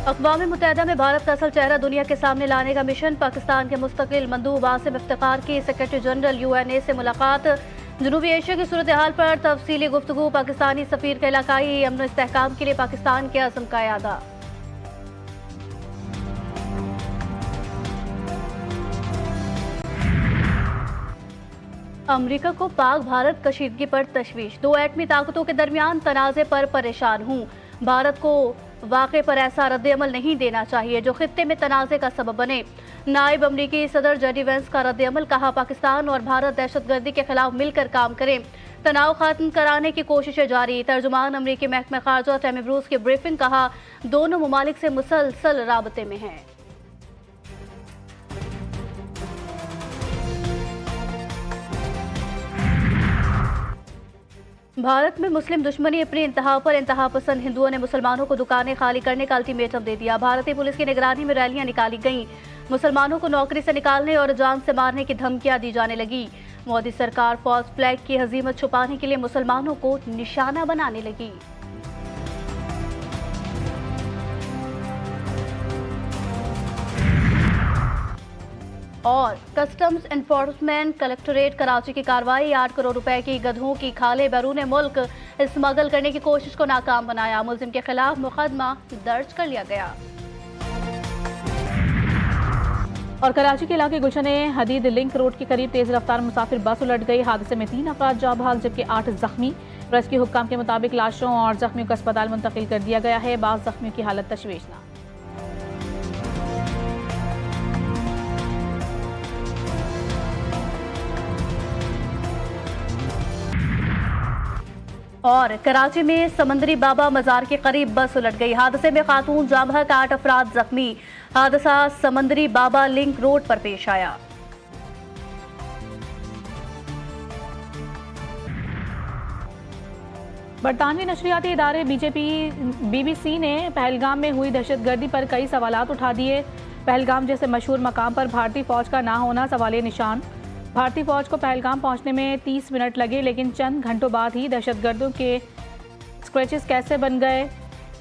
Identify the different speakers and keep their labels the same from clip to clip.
Speaker 1: अक़वाम मुत्तहिदा में भारत का असल चेहरा दुनिया के सामने लाने का मिशन। पाकिस्तान के मुस्तकिल मंदूब आसिम इफ्तिखार की सेक्रेटरी जनरल UNA से मुलाकात। जनूबी एशिया की सूरत हाल पर तफसीली गुफ्तगू। पाकिस्तानी सफ़ीर का इलाकाई अमन इस्तेहकाम के लिए पाकिस्तान के अज़्म का यादा। अमरीका को पाक भारत कशीदगी पर तशवीश। दो एटमी ताकतों के दरमियान तनाज़े पर परेशान हूँ। भारत को वाक़े पर ऐसा रद्द-ए-अमल नहीं देना चाहिए जो खित्ते में तनाज़े का सबब बने। नायब अमरीकी सदर जेडी वेंस का रद्द-ए-अमल। कहा, पाकिस्तान और भारत दहशतगर्दी के खिलाफ मिलकर काम करें। तनाव खत्म कराने की कोशिशें जारी। तर्जुमान अमरीकी महकमा खारजा टैमी ब्रूस की ब्रीफिंग। कहा, दोनों ममालिक से मुसलसल राबते में हैं। भारत में मुस्लिम दुश्मनी अपनी इंतहा पर। इंतहा पसंद हिंदुओं ने मुसलमानों को दुकानें खाली करने का अल्टीमेटम दे दिया। भारतीय पुलिस की निगरानी में रैलियां निकाली गईं। मुसलमानों को नौकरी से निकालने और जान से मारने की धमकियां दी जाने लगी। मोदी सरकार फॉल्स फ्लैग की हजीमत छुपाने के लिए मुसलमानों को निशाना बनाने लगी। और कस्टम्स एनफोर्समेंट कलेक्टोरेट कराची की कार्रवाई। 8 करोड़ रुपए की गधों की खालें बैरून मुल्क स्मगल करने की कोशिश को नाकाम बनाया। मुलजिम के खिलाफ मुकदमा दर्ज कर लिया गया।
Speaker 2: और कराची के इलाके गुलशन हदीद लिंक रोड के करीब तेज रफ्तार मुसाफिर बस उलट गई। हादसे में 3 अफराद जाँ बहक जबकि 8 जख्मी। रेस्क्यू हुक्काम के मुताबिक लाशों और जख्मियों को अस्पताल मुंतकिल कर दिया गया है। बाज़ जख्मियों की हालत तशवीशनाक।
Speaker 1: और कराची में समंदरी बाबा मजार के करीब बस उलट गई। हादसे में खातून जाँ बहक 8 अफराद जख्मी। हादसा समंदरी बाबा लिंक रोड पर पेश आया।
Speaker 2: बरतानवी नशरियाती इदारे BBC ने पहलगाम में हुई दहशतगर्दी पर कई सवालात उठा दिए। पहलगाम जैसे मशहूर मकाम पर भारतीय फौज का ना होना सवालिया निशान। भारतीय फौज को पहलगाम पहुंचने में 30 मिनट लगे, लेकिन चंद घंटों बाद ही दहशतगर्दों के स्क्रैचेस कैसे बन गए।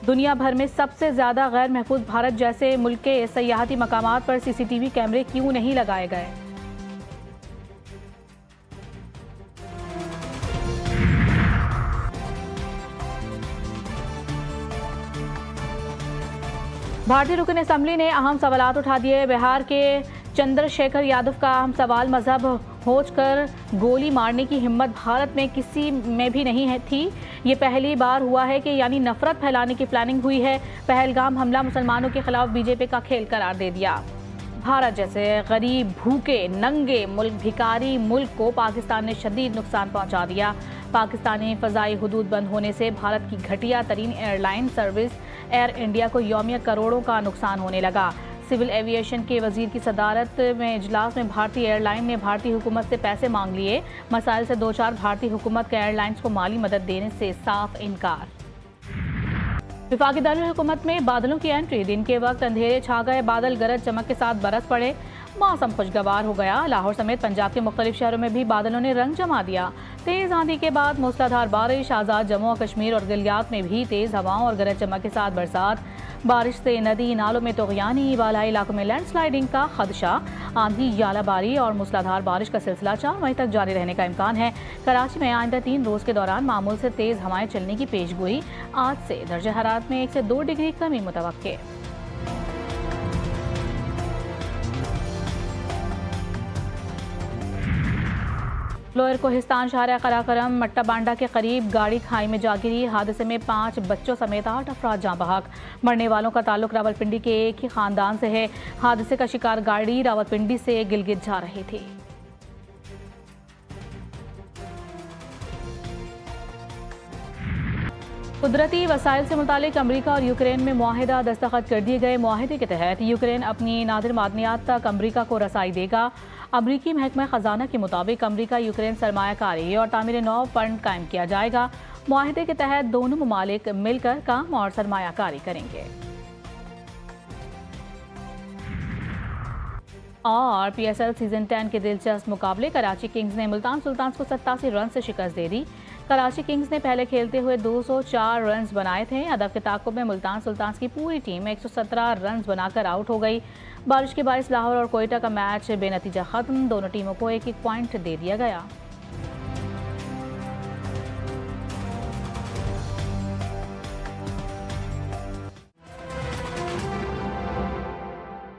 Speaker 2: दुनिया भर में सबसे ज़्यादा गैर महफूज भारत जैसे मुल्क के सयाहती मकामात पर CCTV कैमरे क्यों नहीं लगाए गए। भारतीय रुकन असम्बली ने अहम सवालात उठा दिए। बिहार के चंद्रशेखर यादव का अहम सवाल, मजहब होचकर गोली मारने की हिम्मत भारत में किसी में भी नहीं थी। ये पहली बार हुआ है कि यानी नफरत फैलाने की प्लानिंग हुई है। पहलगाम हमला मुसलमानों के खिलाफ बीजेपी का खेल करार दे दिया। भारत जैसे गरीब, भूखे, नंगे मुल्क, भिखारी मुल्क को पाकिस्तान ने शदीद नुकसान पहुंचा दिया। पाकिस्तानी फ़ज़ाई हुदूद बंद होने से भारत की घटिया तरीन एयरलाइन सर्विस एयर इंडिया को यौमिया करोड़ों का नुकसान होने लगा। सिविल एविएशन के वजीर की सदारत में इजलास में भारतीय एयरलाइन ने भारतीय हुकूमत से पैसे मांग लिए। मसाइल से दो चार भारतीय हुकूमत का एयरलाइंस को माली मदद देने से साफ इनकार। विफाकी दारुल हुकूमत में बादलों की एंट्री। दिन के वक्त अंधेरे छा गए, बादल गरज चमक के साथ बरस पड़े। मौसम खुशगवार हो गया। लाहौर समेत पंजाब के मुख्तलिफ शहरों में भी बादलों ने रंग जमा दिया। तेज आंधी के बाद मूसलाधार बारिश। आज़ाद जम्मू और कश्मीर और गिलियात में भी तेज हवाओं और गरज चमक के साथ बरसात। बारिश से नदी नालों में तोग़यानी, बालाई इलाकों में लैंडस्लाइडिंग का खदशा। आंधी, यालाबारी और मूसलाधार बारिश का सिलसिला 4 मई तक जारी रहने का इम्कान है। कराची में आइंदा 3 रोज़ के दौरान मामूल से तेज़ हवाएं चलने की पेशगोई। आज से दर्जे हरारत में 1 से 2 डिग्री कमी मुतवक्के। लोअर कोहिस्तान शहर कराकरम मट्टा बांडा के करीब गाड़ी खाई में जा गिरी। हादसे में 5 बच्चों समेत 8 अफराद जाँ बहक। मरने वालों का ताल्लुक रावलपिंडी के एक ही खानदान से है। हादसे का शिकार गाड़ी रावलपिंडी से गिलगित जा रही थी। कुदरती वसाइल से मुतालिक अमरीका और यूक्रेन में मुआहिदा दस्तखत कर दिए गए। मुआहिदे के तहत यूक्रेन अपनी नादिर मादनियात तक अमरीका को रसाई देगा। अमरीकी महकमा खजाना के मुताबिक अमरीका यूक्रेन सरमायाकारी और तामीर नौ फंड कायम किया जाएगा। मुआहिदे के तहत दोनों ममालिक मिलकर काम और सरमायाकारी करेंगे। और PSL सीजन 10 के दिलचस्प मुकाबले। कराची किंग्स ने मुल्तान सुल्तान्स को 87 रन से शिकस्त दे दी। कराची किंग्स ने पहले खेलते हुए 204 रन्स बनाए थे। हदफ के ताक़ुब में मुल्तान सुल्तान्स की पूरी टीम 117 रन्स बनाकर आउट हो गई। बारिश के बायस लाहौर और कोयटा का मैच बेनतीजा खत्म। दोनों टीमों को एक एक पॉइंट दे दिया गया।